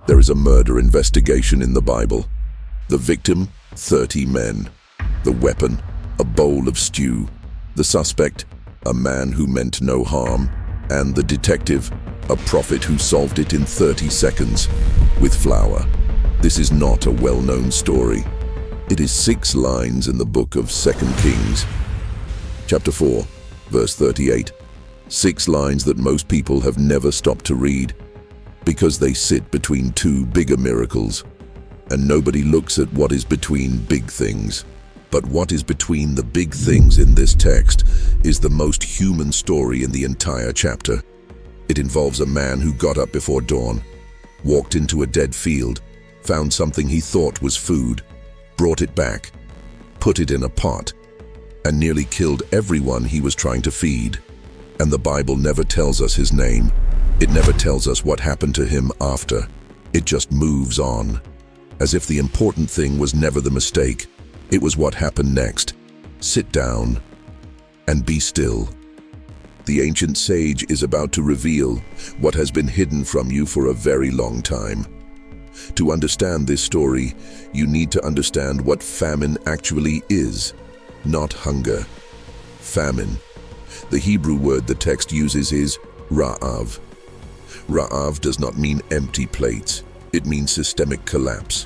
There is a murder investigation in the Bible. The victim, 30 men. The weapon, a bowl of stew. The suspect, a man who meant no harm. And the detective, a prophet who solved it in 30 seconds with flour. This is not a well-known story. It is 6 lines in the book of 2 Kings, chapter 4, verse 38. 6 lines that most people have never stopped to read because they sit between 2 bigger miracles, and nobody looks at what is between big things. But what is between the big things in this text is the most human story in the entire chapter. It involves a man who got up before dawn, walked into a dead field, found something he thought was food, brought it back, put it in a pot, and nearly killed everyone he was trying to feed. And the Bible never tells us his name. It never tells us what happened to him after. It just moves on, as if the important thing was never the mistake. It was what happened next. Sit down and be still. The ancient sage is about to reveal what has been hidden from you for a very long time. To understand this story, you need to understand what famine actually is, not hunger. Famine. The Hebrew word the text uses is ra'av. Ra'av does not mean empty plates. It means systemic collapse.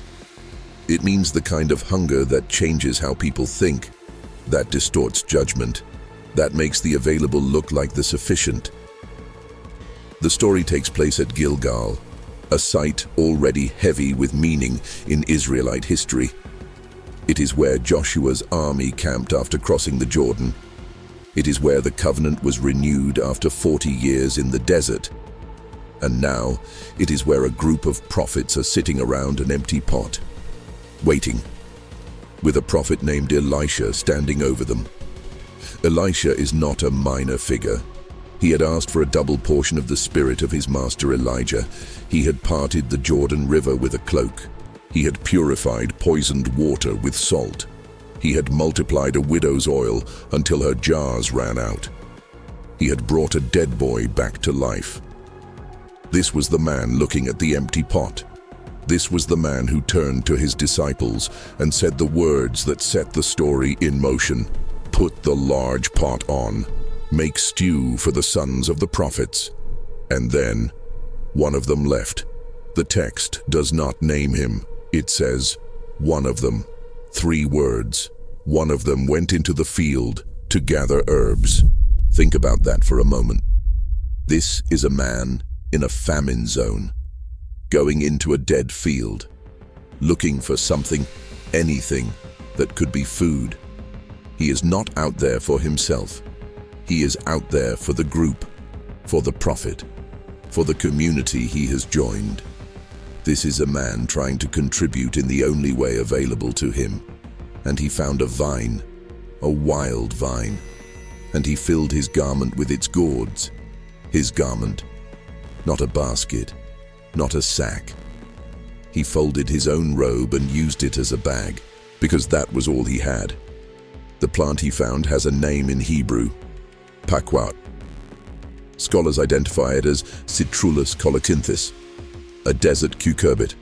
It means the kind of hunger that changes how people think, that distorts judgment, that makes the available look like the sufficient. The story takes place at Gilgal, a site already heavy with meaning in Israelite history. It is where Joshua's army camped after crossing the Jordan. It is where the covenant was renewed after 40 years in the desert. And now, it is where a group of prophets are sitting around an empty pot, waiting, with a prophet named Elisha standing over them. Elisha is not a minor figure. He had asked for a double portion of the spirit of his master Elijah. He had parted the Jordan River with a cloak. He had purified poisoned water with salt. He had multiplied a widow's oil until her jars ran out. He had brought a dead boy back to life. This was the man looking at the empty pot. This was the man who turned to his disciples and said the words that set the story in motion. Put the large pot on. Make stew for the sons of the prophets. And then, one of them left. The text does not name him. It says, one of them. 3 words. One of them went into the field to gather herbs. Think about that for a moment. This is a man in a famine zone, going into a dead field, looking for something, anything, that could be food. He is not out there for himself. He is out there for the group, for the prophet, for the community he has joined. This is a man trying to contribute in the only way available to him. And he found a vine, a wild vine, and he filled his garment with its gourds. His garment, not a basket, not a sack. He folded his own robe and used it as a bag, because that was all he had. The plant he found has a name in Hebrew, pakwat. Scholars identify it as Citrullus colocynthus, a desert cucurbit.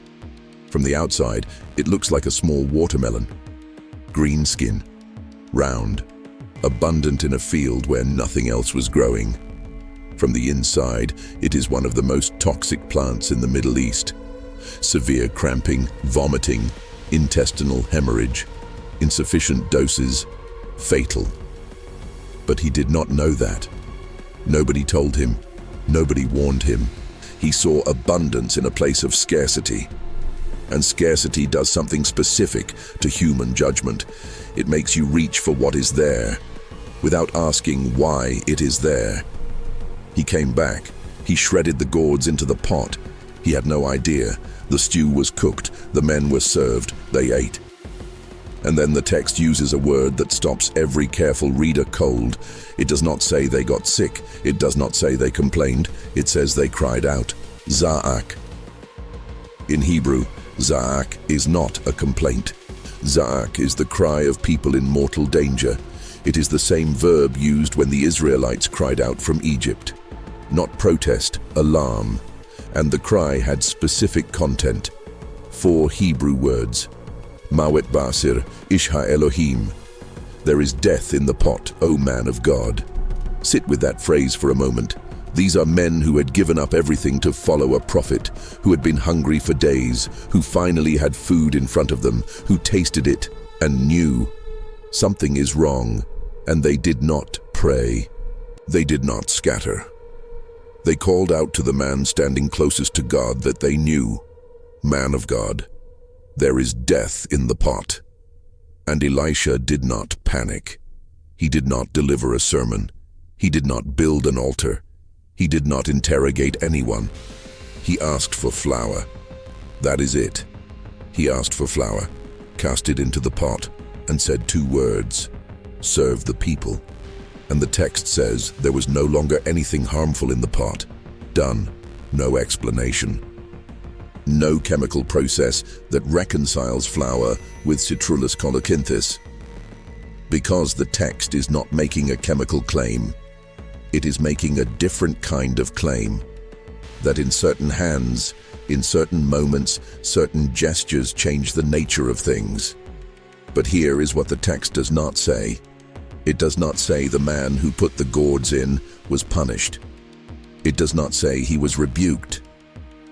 From the outside, it looks like a small watermelon. Green skin, round, abundant in a field where nothing else was growing. From the inside, it is one of the most toxic plants in the Middle East. Severe cramping, vomiting, intestinal hemorrhage, insufficient doses, fatal. But he did not know that. Nobody told him. Nobody warned him. He saw abundance in a place of scarcity. And scarcity does something specific to human judgment. It makes you reach for what is there, without asking why it is there. He came back. He shredded the gourds into the pot. He had no idea. The stew was cooked. The men were served. They ate. And then the text uses a word that stops every careful reader cold. It does not say they got sick. It does not say they complained. It says they cried out. Za'ak. In Hebrew, Za'ak is not a complaint. Za'ak is the cry of people in mortal danger. It is the same verb used when the Israelites cried out from Egypt. Not protest, alarm. and the cry had specific content. 4 Hebrew words. Mawet basir, Isha Elohim. There is death in the pot, O man of God. Sit with that phrase for a moment. These are men who had given up everything to follow a prophet, who had been hungry for days, who finally had food in front of them, who tasted it and knew something is wrong, and they did not pray. They did not scatter. They called out to the man standing closest to God that they knew. Man of God, there is death in the pot. And Elisha did not panic. He did not deliver a sermon. He did not build an altar. He did not interrogate anyone. He asked for flour. That is it. He asked for flour, cast it into the pot, and said 2 words, serve the people. And the text says there was no longer anything harmful in the pot. Done. No explanation. No chemical process that reconciles flour with Citrullus colocynthis. Because the text is not making a chemical claim, it is making a different kind of claim. That in certain hands, in certain moments, certain gestures change the nature of things. But here is what the text does not say. It does not say the man who put the gourds in was punished. It does not say he was rebuked.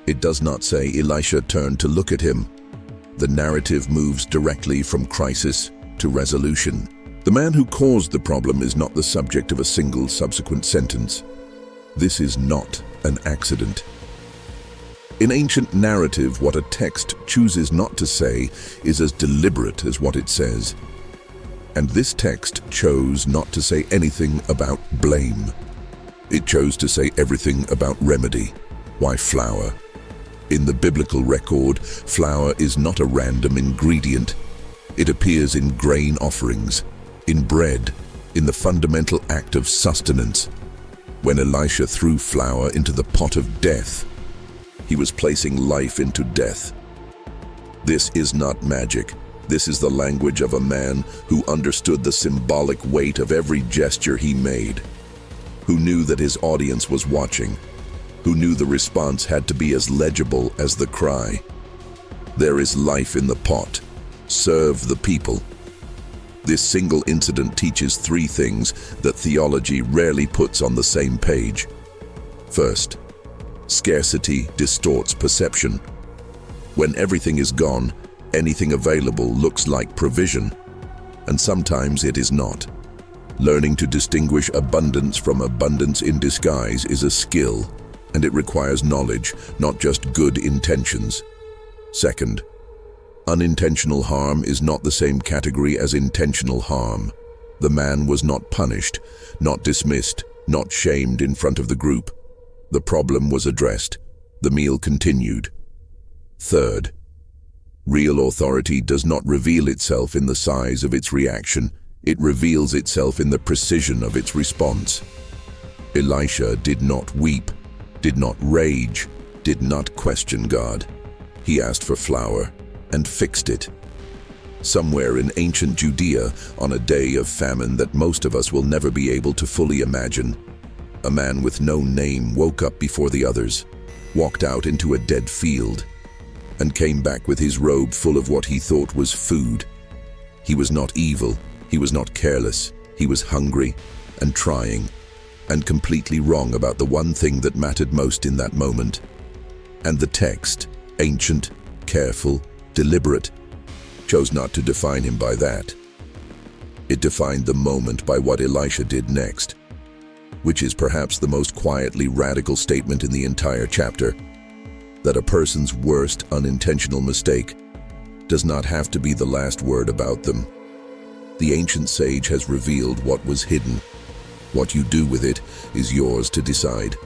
It does not say Elisha turned to look at him. The narrative moves directly from crisis to resolution. The man who caused the problem is not the subject of a single subsequent sentence. This is not an accident. In ancient narrative, what a text chooses not to say is as deliberate as what it says. And this text chose not to say anything about blame. It chose to say everything about remedy. Why flour? In the biblical record, flour is not a random ingredient. It appears in grain offerings, in bread, in the fundamental act of sustenance. When Elisha threw flour into the pot of death, he was placing life into death. This is not magic. This is the language of a man who understood the symbolic weight of every gesture he made, who knew that his audience was watching, who knew the response had to be as legible as the cry. There is life in the pot. Serve the people. This single incident teaches 3 things that theology rarely puts on the same page. First, scarcity distorts perception. When everything is gone, anything available looks like provision, and sometimes it is not. Learning to distinguish abundance from abundance in disguise is a skill, and it requires knowledge, not just good intentions. Second, unintentional harm is not the same category as intentional harm. The man was not punished, not dismissed, not shamed in front of the group. The problem was addressed. The meal continued. Third, real authority does not reveal itself in the size of its reaction. It reveals itself in the precision of its response. Elisha did not weep, did not rage, did not question God. He asked for flour and fixed it. Somewhere in ancient Judea, on a day of famine that most of us will never be able to fully imagine, a man with no name woke up before the others, walked out into a dead field, and came back with his robe full of what he thought was food. He was not evil, he was not careless, he was hungry and trying, and completely wrong about the one thing that mattered most in that moment. And the text, ancient, careful, deliberate, chose not to define him by that. It defined the moment by what Elisha did next, which is perhaps the most quietly radical statement in the entire chapter, that a person's worst unintentional mistake does not have to be the last word about them. The ancient sage has revealed what was hidden. What you do with it is yours to decide.